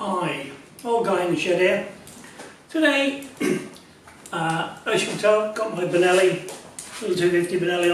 Hi, old guy in the shed here. Today, as you can tell, got my Benelli, little 250 Benelli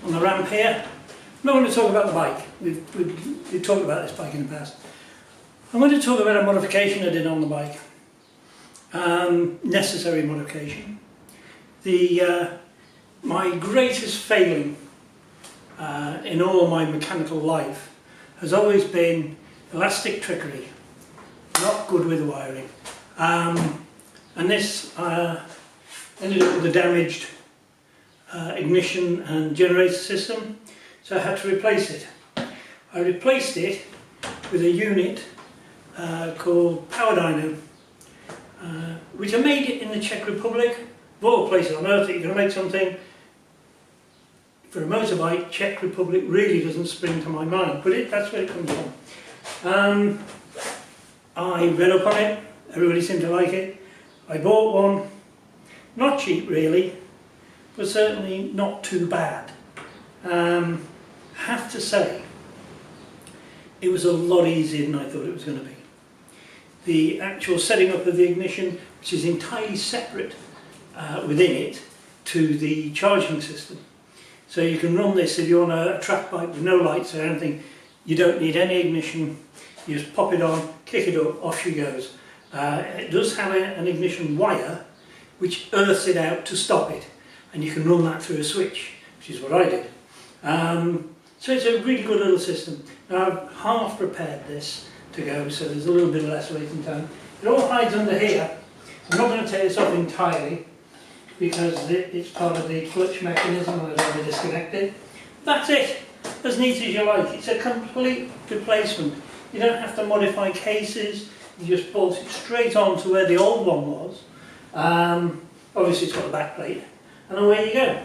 on the ramp here. I'm not going to talk about the bike. We've talked about this bike in the past. I'm going to talk about a modification I did on the bike. Necessary modification. My greatest failing in all my mechanical life has always been elastic trickery. Not good with wiring. And this ended up with a damaged ignition and generator system, so I had to replace it. I replaced it with a unit called Power Dyno, which I made it in the Czech Republic. Of all places on earth that you're going to make something for a motorbike, Czech Republic really doesn't spring to my mind, but that's where it comes from. I read up on it, everybody seemed to like it. I bought one, not cheap really, but certainly not too bad. Have to say, it was a lot easier than I thought it was going to be. The actual setting up of the ignition, which is entirely separate within it to the charging system. So you can run this if you're on a track bike with no lights or anything. You don't need any ignition. You just pop it on, kick it up, off she goes. It does have an ignition wire which earths it out to stop it, and you can run that through a switch, which is what I did. So it's a really good little system. Now I've half prepared this to go, so there's a little bit less waiting time. It all hides under here. I'm not going to take this off entirely because it's part of the clutch mechanism and I've already disconnected. That's it, as neat as you like. It's a complete replacement. You don't have to modify cases, you just bolt it straight on to where the old one was. Obviously it's got a back plate, and away you go.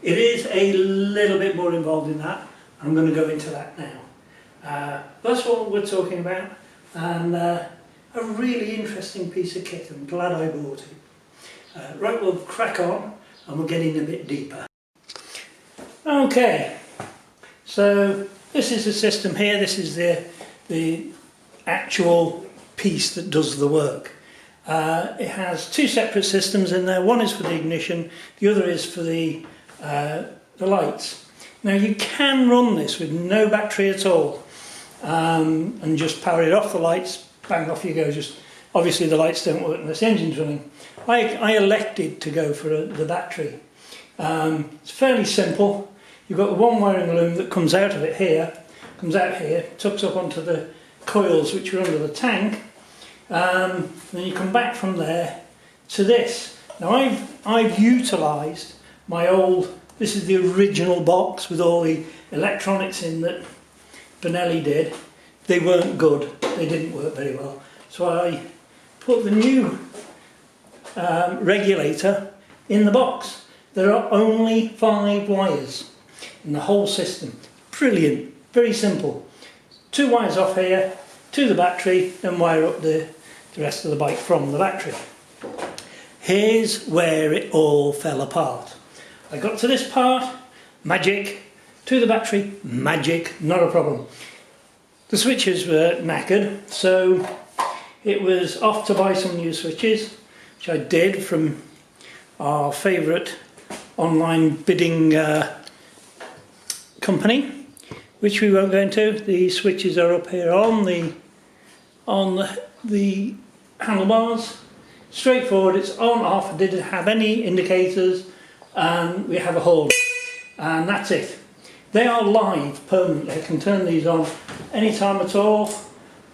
It is a little bit more involved in that. I'm going to go into that now. That's what we're talking about, and a really interesting piece of kit. I'm glad I bought it. Right, we'll crack on and we'll get in a bit deeper. Okay, so this is the system here. This is the actual piece that does the work. It has two separate systems in there. One is for the ignition, the other is for the lights. Now you can run this with no battery at all and just power it off the lights, bang, off you go. Just obviously the lights don't work unless the engine's running. I elected to go for the battery. It's fairly simple. You've got the one wiring loom that comes out of it here, tucks up onto the coils which are under the tank, then you come back from there to this. Now I've utilised my old, this is the original box with all the electronics in that Benelli did. They weren't good, they didn't work very well. So I put the new regulator in the box. There are only 5 wires in the whole system. Brilliant, very simple. 2 wires off here to the battery, then wire up the rest of the bike from the battery. Here's where it all fell apart. I got to this part, magic, to the battery, magic, not a problem. The switches were knackered, so it was off to buy some new switches, which I did from our favourite online bidding company, which we won't go into. The switches are up here on the handlebars. Straightforward, it's on, off. I didn't have any indicators, and we have a hold, and that's it. They are live permanently. I can turn these on anytime at all.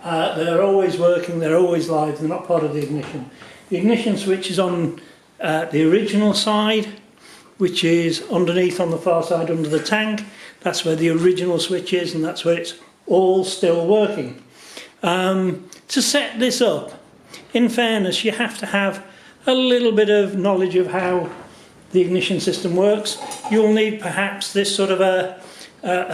They're always working, they're always live, they're not part of the ignition. The ignition switch is on the original side, which is underneath on the far side under the tank. That's where the original switch is, and that's where it's all still working. To set this up, in fairness, you have to have a little bit of knowledge of how the ignition system works. You'll need perhaps this sort of a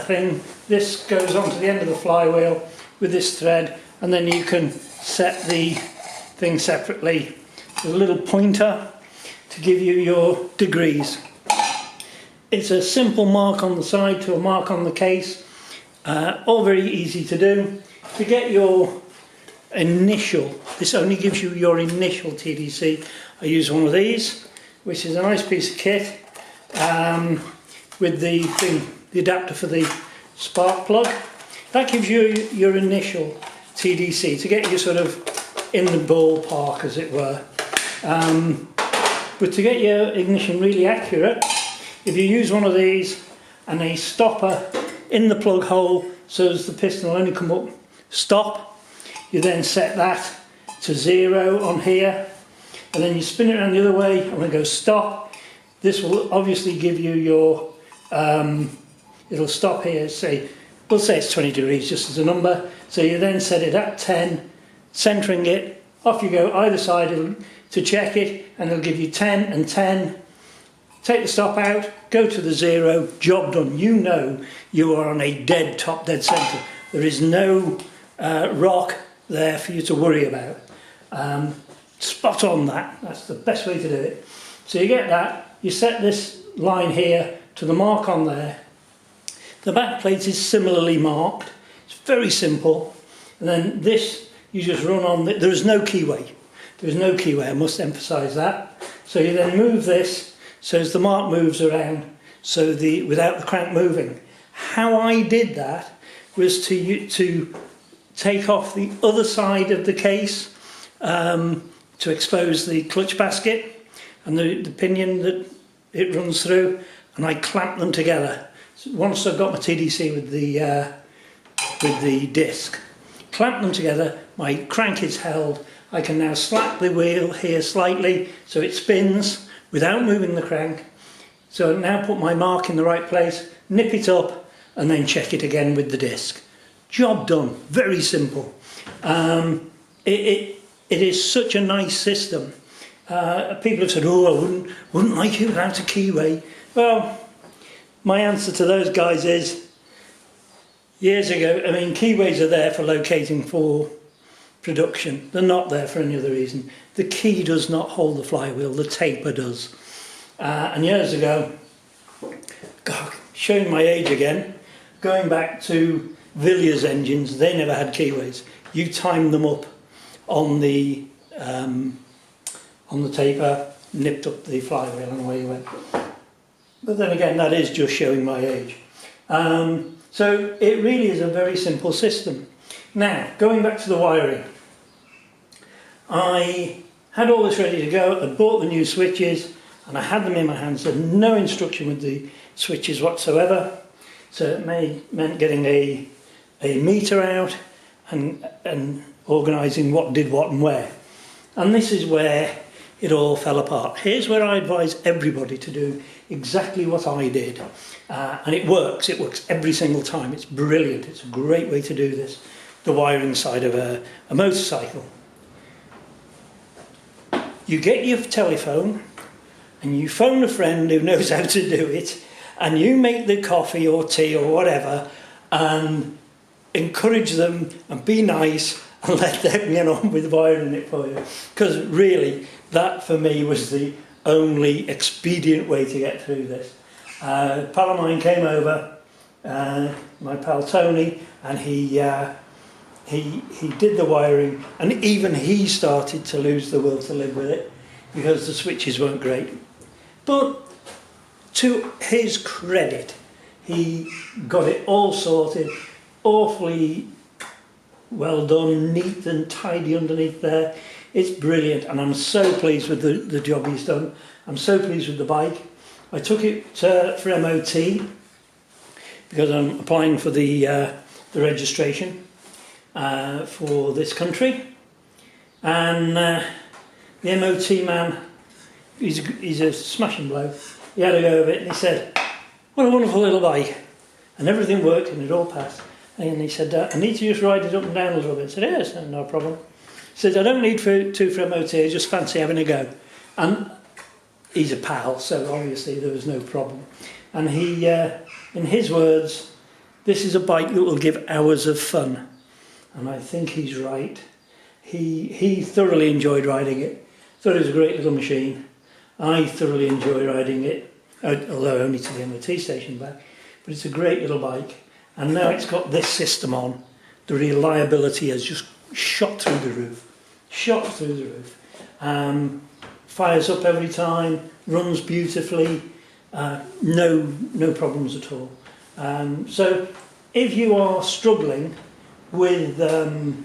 thing. This goes onto the end of the flywheel with this thread, and then you can set the thing separately. There's a little pointer to give you your degrees. It's a simple mark on the side to a mark on the case, all very easy to do. To get your this only gives you your initial TDC. I use one of these, which is a nice piece of kit with the adapter for the spark plug. That gives you your initial TDC to get you sort of in the ballpark, as it were. But to get your ignition really accurate, if you use one of these and a stopper in the plug hole so as the piston will only come up stop, you then set that to 0 on here, and then you spin it around the other way and then go stop. This will obviously give you your, it'll stop here, we'll say it's 20 degrees just as a number. So you then set it at 10, centering it, off you go either side to check it, and it'll give you 10 and 10. Take the stop out, go to the 0, job done. You know you are on a dead top, dead centre. There is no rock there for you to worry about. Spot on that's the best way to do it. So you get that, you set this line here to the mark on there. The back plate is similarly marked. It's very simple. And then this, you just run on, there is no keyway. There is no keyway, I must emphasise that. So you then move this, so as the mark moves around, so without the crank moving. How I did that was to take off the other side of the case to expose the clutch basket and the pinion that it runs through, and I clamp them together. So once I've got my TDC with the disc, clamp them together, my crank is held. I can now slap the wheel here slightly so it spins without moving the crank. So now put my mark in the right place, nip it up, and then check it again with the disc. Job done. Very simple. It is such a nice system. People have said, "Oh, I wouldn't like it without a keyway." Well, my answer to those guys is, years ago, I mean, keyways are there for locating for production. They're not there for any other reason. The key does not hold the flywheel, the taper does. And years ago, God, showing my age again, going back to Villiers engines, they never had keyways. You timed them up on the taper, nipped up the flywheel, and away you went. But then again, that is just showing my age. So it really is a very simple system. Now, going back to the wiring, I had all this ready to go. I bought the new switches and I had them in my hands. There was no instruction with the switches whatsoever. So it meant getting a meter out and organising what did what and where. And this is where it all fell apart. Here's where I advise everybody to do exactly what I did. And it works every single time. It's brilliant. It's a great way to do this, the wiring side of a motorcycle. You get your telephone and you phone a friend who knows how to do it, and you make the coffee or tea or whatever and encourage them and be nice and let them get on with wiring it for you. Because really, that for me was the only expedient way to get through this. A pal of mine came over, my pal Tony, and he did the wiring, and even he started to lose the will to live with it because the switches weren't great. But to his credit, he got it all sorted, awfully well done, neat and tidy underneath there. It's brilliant, and I'm so pleased with the job he's done. I'm so pleased with the bike. I took it for MOT because I'm applying for the registration for this country, and the MOT man, he's a smashing bloke. He had a go of it and he said, "What a wonderful little bike," and everything worked and it all passed. And he said, "I need to just ride it up and down a little bit." I said, "Yes, no problem." He said, "I don't need two for MOT, I just fancy having a go." And he's a pal, so obviously there was no problem. And he, in his words, "This is a bike that will give hours of fun." And I think he's right. He thoroughly enjoyed riding it. Thought it was a great little machine. I thoroughly enjoy riding it, although only to the MOT station back. But it's a great little bike. And now it's got this system on. The reliability has just shot through the roof. Shot through the roof. Fires up every time, runs beautifully, no problems at all. So if you are struggling with an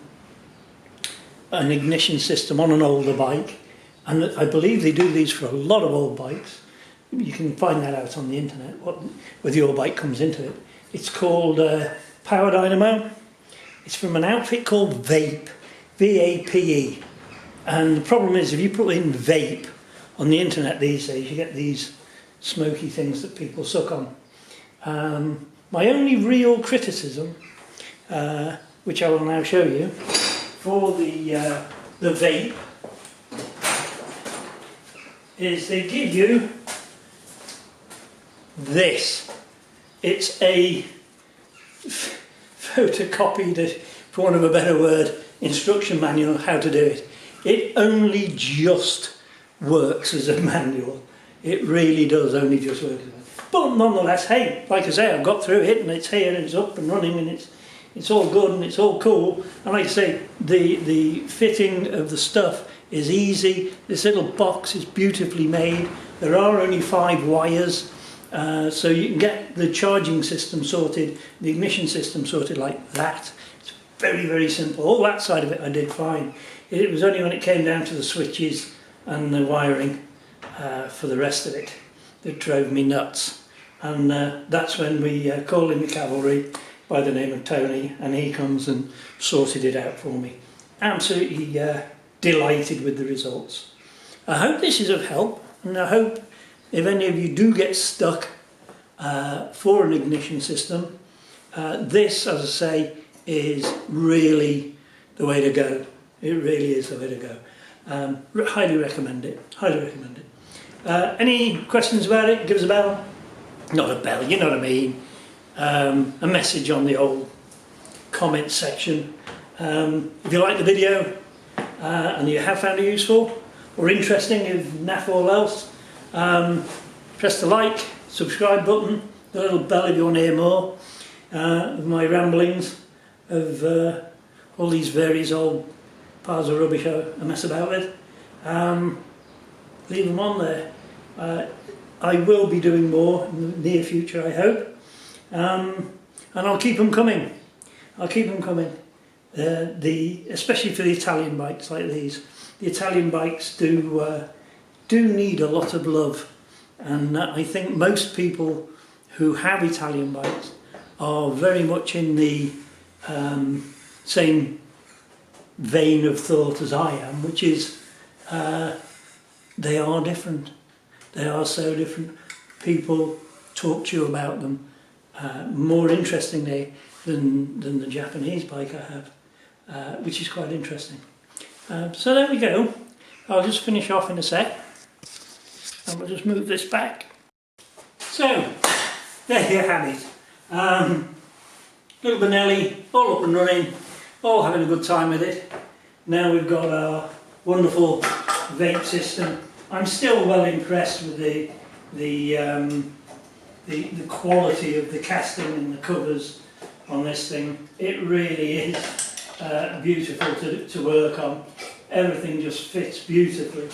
ignition system on an older bike, and I believe they do these for a lot of old bikes, you can find that out on the internet, whether your bike comes into it. It's called Power Dynamo. It's from an outfit called Vape, V-A-P-E. And the problem is, if you put in vape on the internet these days, you get these smoky things that people suck on. My only real criticism, which I will now show you, for the vape, is they give you this. It's a photocopied, for want of a better word, instruction manual how to do it. It only just works as a manual. It really does only just work as a manual. But nonetheless, hey, like I say, I've got through it and it's here and it's up and running and it's all good and it's all cool. And like I say, the fitting of the stuff is easy. This little box is beautifully made. There are only 5 wires, so you can get the charging system sorted, the ignition system sorted like that. It's very, very simple. All that side of it I did fine. It was only when it came down to the switches and the wiring for the rest of it that drove me nuts. And that's when we called in the cavalry by the name of Tony, and he comes and sorted it out for me. Absolutely delighted with the results. I hope this is of help, and I hope if any of you do get stuck for an ignition system, this, as I say, is really the way to go. It really is the way to go. Highly recommend it. Highly recommend it. Any questions about it? Give us a bell. Not a bell, you know what I mean. A message on the old comment section. If you like the video and you have found it useful or interesting, if naff all else, press the like, subscribe button, the little bell if you want to hear more of my ramblings of all these various old piles of rubbish I mess about with. Leave them on there. I will be doing more in the near future, I hope, and I'll keep them coming. I'll keep them coming. Especially for the Italian bikes like these. The Italian bikes do need a lot of love, and I think most people who have Italian bikes are very much in the same vein of thought as I am, which is they are different. They are so different. People talk to you about them more interestingly than the Japanese bike I have, which is quite interesting. So there we go. I'll just finish off in a sec, and we'll just move this back. So there you have it. Little Benelli, all up and running, all having a good time with it. Now we've got our wonderful vape system. I'm still well impressed with the quality of the casting and the covers on this thing. It really is beautiful to work on. Everything just fits beautifully.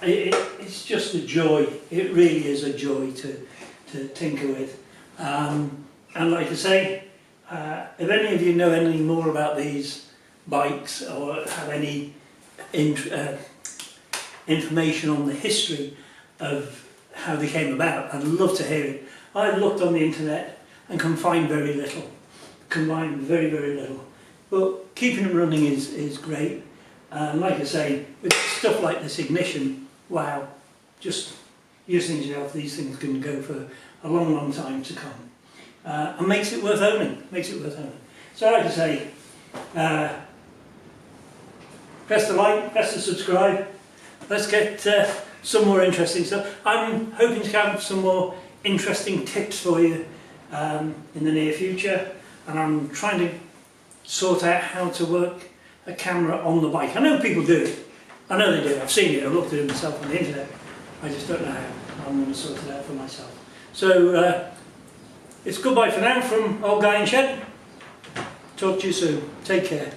It's just a joy. It really is a joy to tinker with. And like I say, if any of you know any more about these bikes or have any information on the history of how they came about, I'd love to hear it. I've looked on the internet and can find very little. Can very, very little. But keeping them running is great. Like I say, with stuff like this ignition, wow, just using yourself, these things can go for a long, long time to come. And makes it worth owning. So like I say, press the like, press the subscribe. Let's get some more interesting stuff. I'm hoping to have some more interesting tips for you in the near future, and I'm trying to sort out how to work a camera on the bike. I know people do it. I know they do. I've seen it. I've looked at it myself on the internet. I just don't know how. I'm going to sort it out for myself. So it's goodbye for now from Old Guy in Shed. Talk to you soon. Take care.